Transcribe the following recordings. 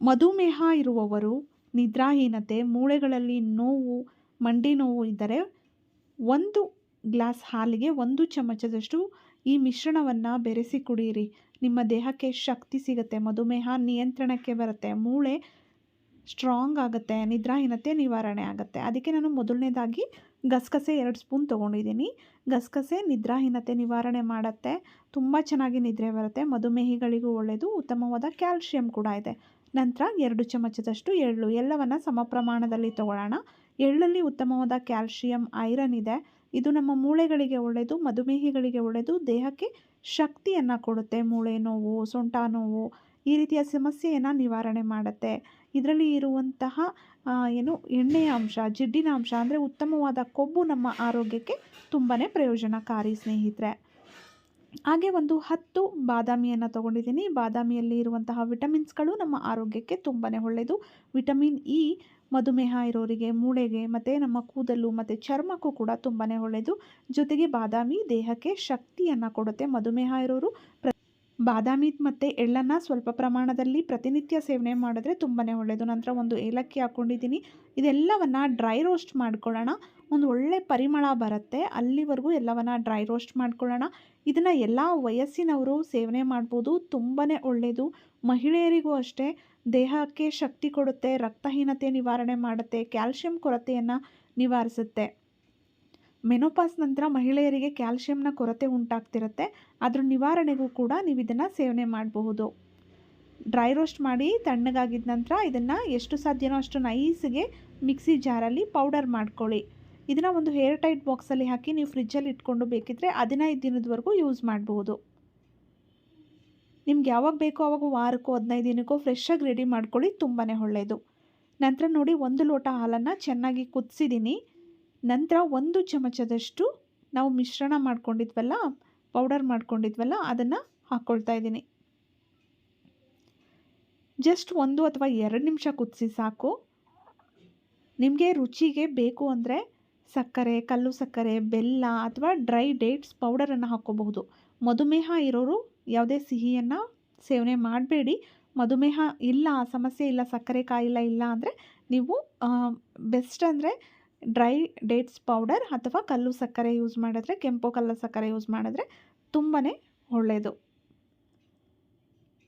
ಮಧುಮೇಹ ಇರುವವರು ನಿದ್ರಾಹೀನತೆ, ಮೂಳೆಗಳಲ್ಲಿ ನೋವು, ಮಂಡಿ ನೋವು ಇದ್ದರೆ 1 ಗ್ಲಾಸ್ ಹಾಲಿಗೆ 1 ಚಮಚದಷ್ಟು ಈ ಮಿಶ್ರಣವನ್ನು ಬೆರೆಸಿ ಕುಡಿಯಿರಿ. ನಿಮ್ಮ ದೇಹಕ್ಕೆ ಶಕ್ತಿ ಸಿಗುತ್ತೆ, ಮಧುಮೇಹ ನಿಯಂತ್ರಣಕ್ಕೆ ಬರುತ್ತೆ, ಮೂಳೆ ಸ್ಟ್ರಾಂಗ್ ಆಗುತ್ತೆ, ನಿದ್ರಾಹೀನತೆ ನಿವಾರಣೆ ಆಗುತ್ತೆ. ಅದಕ್ಕೆ ನಾನು ಮೊದಲನೇದಾಗಿ ಗಸಗಸೆ 2 ಸ್ಪೂನ್ ತೊಗೊಂಡಿದ್ದೀನಿ. ಗಸಗಸೆ ನಿದ್ರಾಹೀನತೆ ನಿವಾರಣೆ ಮಾಡುತ್ತೆ, ತುಂಬ ಚೆನ್ನಾಗಿ ನಿದ್ರೆ ಬರುತ್ತೆ, ಮಧುಮೇಹಿಗಳಿಗೂ ಒಳ್ಳೆಯದು, ಉತ್ತಮವಾದ ಕ್ಯಾಲ್ಶಿಯಂ ಕೂಡ ಇದೆ. ನಂತರ 2 ಚಮಚದಷ್ಟು ಎಳ್ಳು, ಎಲ್ಲವನ್ನು ಸಮ ಪ್ರಮಾಣದಲ್ಲಿ ತಗೊಳ್ಳೋಣ. ಎಳ್ಳಲ್ಲಿ ಉತ್ತಮವಾದ ಕ್ಯಾಲ್ಶಿಯಂ, ಐರನ್ ಇದೆ. ಇದು ನಮ್ಮ ಮೂಳೆಗಳಿಗೆ ಒಳ್ಳೆಯದು, ಮಧುಮೇಹಿಗಳಿಗೆ ಒಳ್ಳೆಯದು, ದೇಹಕ್ಕೆ ಶಕ್ತಿಯನ್ನು ಕೊಡುತ್ತೆ. ಮೂಳೆ ನೋವು, ಸೊಂಟ ನೋವು ಈ ರೀತಿಯ ಸಮಸ್ಯೆಯನ್ನು ನಿವಾರಣೆ ಮಾಡುತ್ತೆ. ಇದರಲ್ಲಿ ಇರುವಂತಹ ಎಣ್ಣೆಯ ಅಂಶ, ಜಿಡ್ಡಿನ ಅಂಶ ಅಂದರೆ ಉತ್ತಮವಾದ ಕೊಬ್ಬು ನಮ್ಮ ಆರೋಗ್ಯಕ್ಕೆ ತುಂಬಾ ಪ್ರಯೋಜನಕಾರಿ ಸ್ನೇಹಿತರೆ. ಹಾಗೆ ಒಂದು 10 ಬಾದಾಮಿಯನ್ನು ತೊಗೊಂಡಿದ್ದೀನಿ. ಬಾದಾಮಿಯಲ್ಲಿ ಇರುವಂತಹ ವಿಟಮಿನ್ಸ್ಗಳು ನಮ್ಮ ಆರೋಗ್ಯಕ್ಕೆ ತುಂಬಾ ಒಳ್ಳೆಯದು. ವಿಟಮಿನ್ ಇ ಮಧುಮೇಹ ಇರೋರಿಗೆ, ಮೂಳೆಗೆ ಮತ್ತು ನಮ್ಮ ಕೂದಲು ಮತ್ತು ಚರ್ಮಕ್ಕೂ ಕೂಡ ತುಂಬಾ ಒಳ್ಳೆಯದು. ಜೊತೆಗೆ ಬಾದಾಮಿ ದೇಹಕ್ಕೆ ಶಕ್ತಿಯನ್ನು ಕೊಡುತ್ತೆ. ಮಧುಮೇಹ ಇರೋರು ಬಾದಾಮಿ ಮತ್ತು ಎಳ್ಳನ್ನು ಸ್ವಲ್ಪ ಪ್ರಮಾಣದಲ್ಲಿ ಪ್ರತಿನಿತ್ಯ ಸೇವನೆ ಮಾಡಿದ್ರೆ ತುಂಬಾ ಒಳ್ಳೆಯದು. ನಂತರ ಒಂದು ಏಲಕ್ಕಿ ಹಾಕ್ಕೊಂಡಿದ್ದೀನಿ. ಇದೆಲ್ಲವನ್ನು ಡ್ರೈ ರೋಸ್ಟ್ ಮಾಡ್ಕೊಳ್ಳೋಣ. ಒಂದು ಒಳ್ಳೆ ಪರಿಮಳ ಬರುತ್ತೆ, ಅಲ್ಲಿವರೆಗೂ ಎಲ್ಲವನ್ನು ಡ್ರೈ ರೋಸ್ಟ್ ಮಾಡ್ಕೊಳ್ಳೋಣ. ಇದನ್ನು ಎಲ್ಲ ವಯಸ್ಸಿನವರು ಸೇವನೆ ಮಾಡ್ಬೋದು, ತುಂಬಾ ಒಳ್ಳೆಯದು. ಮಹಿಳೆಯರಿಗೂ ಅಷ್ಟೇ ದೇಹಕ್ಕೆ ಶಕ್ತಿ ಕೊಡುತ್ತೆ, ರಕ್ತಹೀನತೆ ನಿವಾರಣೆ ಮಾಡುತ್ತೆ, ಕ್ಯಾಲ್ಶಿಯಂ ಕೊರತೆಯನ್ನು ನಿವಾರಿಸುತ್ತೆ. ಮೆನೋಪಾಸ್ ನಂತರ ಮಹಿಳೆಯರಿಗೆ ಕ್ಯಾಲ್ಶಿಯಂನ ಕೊರತೆ ಉಂಟಾಗ್ತಿರುತ್ತೆ, ಅದ್ರ ನಿವಾರಣೆಗೂ ಕೂಡ ನೀವು ಇದನ್ನು ಸೇವನೆ ಮಾಡಬಹುದು. ಡ್ರೈ ರೋಸ್ಟ್ ಮಾಡಿ ತಣ್ಣಗಾಗಿದ್ದ ನಂತರ ಇದನ್ನು ಎಷ್ಟು ಸಾಧ್ಯನೋ ಅಷ್ಟು ನೈಸ್ಗೆ ಮಿಕ್ಸಿ ಜಾರಲ್ಲಿ ಪೌಡರ್ ಮಾಡ್ಕೊಳ್ಳಿ. ಇದನ್ನು ಒಂದು ಏರ್ ಟೈಟ್ ಬಾಕ್ಸಲ್ಲಿ ಹಾಕಿ ನೀವು ಫ್ರಿಜ್ಜಲ್ಲಿ ಇಟ್ಕೊಂಡು ಬೇಕಿದ್ದರೆ 15 ದಿನದವರೆಗೂ ಯೂಸ್ ಮಾಡಬಹುದು. ನಿಮ್ಗೆ ಯಾವಾಗ ಬೇಕೋ ಆವಾಗ ವಾರಕ್ಕೋ 15 ದಿನಕ್ಕೋ ಫ್ರೆಶ್ಶಾಗಿ ರೆಡಿ ಮಾಡ್ಕೊಳ್ಳಿ, ತುಂಬಾ ಒಳ್ಳೆಯದು. ನಂತರ ನೋಡಿ 1 ಲೋಟ ಹಾಲನ್ನು ಚೆನ್ನಾಗಿ ಕುದಿಸಿದ್ದೀನಿ. ನಂತರ 1 ಚಮಚದಷ್ಟು ನಾವು ಮಿಶ್ರಣ ಮಾಡ್ಕೊಂಡಿದ್ವಲ್ಲ, ಪೌಡರ್ ಮಾಡ್ಕೊಂಡಿದ್ವಲ್ಲ, ಅದನ್ನು ಹಾಕ್ಕೊಳ್ತಾ ಇದ್ದೀನಿ. ಜಸ್ಟ್ 1 ಅಥವಾ 2 ನಿಮಿಷ ಕುದಿಸಿ ಸಾಕು. ನಿಮಗೆ ರುಚಿಗೆ ಬೇಕು ಅಂದರೆ ಸಕ್ಕರೆ, ಕಲ್ಲು ಸಕ್ಕರೆ, ಬೆಲ್ಲ ಅಥವಾ ಡ್ರೈ ಡೇಟ್ಸ್ ಪೌಡರನ್ನು ಹಾಕ್ಕೋಬಹುದು. ಮಧುಮೇಹ ಇರೋರು ಯಾವುದೇ ಸಿಹಿಯನ್ನು ಸೇವನೆ ಮಾಡಬೇಡಿ. ಮಧುಮೇಹ ಇಲ್ಲ, ಸಮಸ್ಯೆ ಇಲ್ಲ, ಸಕ್ಕರೆ ಕಾಯಿಲೆ ಇಲ್ಲ ಅಂದರೆ ನೀವು ಬೆಸ್ಟ್ ಅಂದರೆ ಡ್ರೈ ಡೇಟ್ಸ್ ಪೌಡರ್ ಅಥವಾ ಕಲ್ಲು ಸಕ್ಕರೆ ಯೂಸ್ ಮಾಡಿದ್ರೆ, ಕೆಂಪು ಕಲ್ಲು ಸಕ್ಕರೆ ಯೂಸ್ ಮಾಡಿದ್ರೆ ತುಂಬಾ ಒಳ್ಳೆಯದು.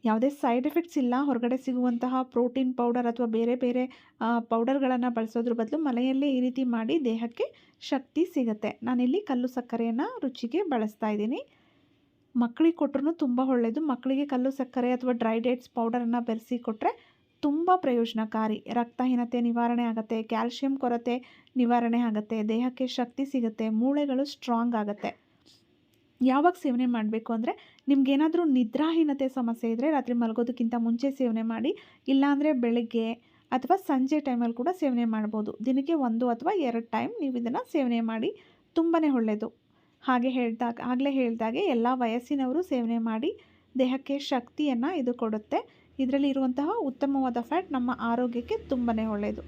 ಯಾವುದೇ ಸೈಡ್ ಎಫೆಕ್ಟ್ಸ್ ಇಲ್ಲ. ಹೊರಗಡೆ ಸಿಗುವಂತಹ ಪ್ರೋಟೀನ್ ಪೌಡರ್ ಅಥವಾ ಬೇರೆ ಬೇರೆ ಪೌಡರ್ಗಳನ್ನು ಬಳಸೋದ್ರ ಬದಲು ಮನೆಯಲ್ಲೇ ಈ ರೀತಿ ಮಾಡಿ ದೇಹಕ್ಕೆ ಶಕ್ತಿ ಸಿಗುತ್ತೆ. ನಾನಿಲ್ಲಿ ಕಲ್ಲು ಸಕ್ಕರೆಯನ್ನು ರುಚಿಗೆ ಬಳಸ್ತಾ ಇದ್ದೀನಿ. ಮಕ್ಕಳಿಗೆ ಕೊಟ್ಟರು ತುಂಬ ಒಳ್ಳೆಯದು. ಮಕ್ಕಳಿಗೆ ಕಲ್ಲು ಸಕ್ಕರೆ ಅಥವಾ ಡ್ರೈ ಡೇಟ್ಸ್ ಪೌಡರನ್ನು ಬೆರೆಸಿ ಕೊಟ್ಟರೆ ತುಂಬ ಪ್ರಯೋಜನಕಾರಿ. ರಕ್ತಹೀನತೆ ನಿವಾರಣೆ ಆಗುತ್ತೆ, ಕ್ಯಾಲ್ಶಿಯಂ ಕೊರತೆ ನಿವಾರಣೆ ಆಗುತ್ತೆ, ದೇಹಕ್ಕೆ ಶಕ್ತಿ ಸಿಗುತ್ತೆ, ಮೂಳೆಗಳು ಸ್ಟ್ರಾಂಗ್ ಆಗುತ್ತೆ. ಯಾವಾಗ ಸೇವನೆ ಮಾಡಬೇಕು ಅಂದರೆ ನಿಮಗೇನಾದರೂ ನಿದ್ರಾಹೀನತೆ ಸಮಸ್ಯೆ ಇದ್ದರೆ ರಾತ್ರಿ ಮಲಗೋದಕ್ಕಿಂತ ಮುಂಚೆ ಸೇವನೆ ಮಾಡಿ, ಇಲ್ಲಾಂದರೆ ಬೆಳಗ್ಗೆ ಅಥವಾ ಸಂಜೆ ಟೈಮಲ್ಲಿ ಕೂಡ ಸೇವನೆ ಮಾಡ್ಬೋದು. ದಿನಕ್ಕೆ 1 ಅಥವಾ 2 ಟೈಮ್ ನೀವು ಇದನ್ನು ಸೇವನೆ ಮಾಡಿ, ತುಂಬಾ ಒಳ್ಳೆಯದು. ಆಗಲೇ ಹೇಳಿದಾಗೆ ಎಲ್ಲ ವಯಸ್ಸಿನವರು ಸೇವನೆ ಮಾಡಿ, ದೇಹಕ್ಕೆ ಶಕ್ತಿಯನ್ನು ಇದು ಕೊಡುತ್ತೆ. ಇದರಲ್ಲಿ ಇರುವಂತಹ ಉತ್ತಮವಾದ ಫ್ಯಾಟ್ ನಮ್ಮ ಆರೋಗ್ಯಕ್ಕೆ ತುಂಬಾ ಒಳ್ಳೆಯದು.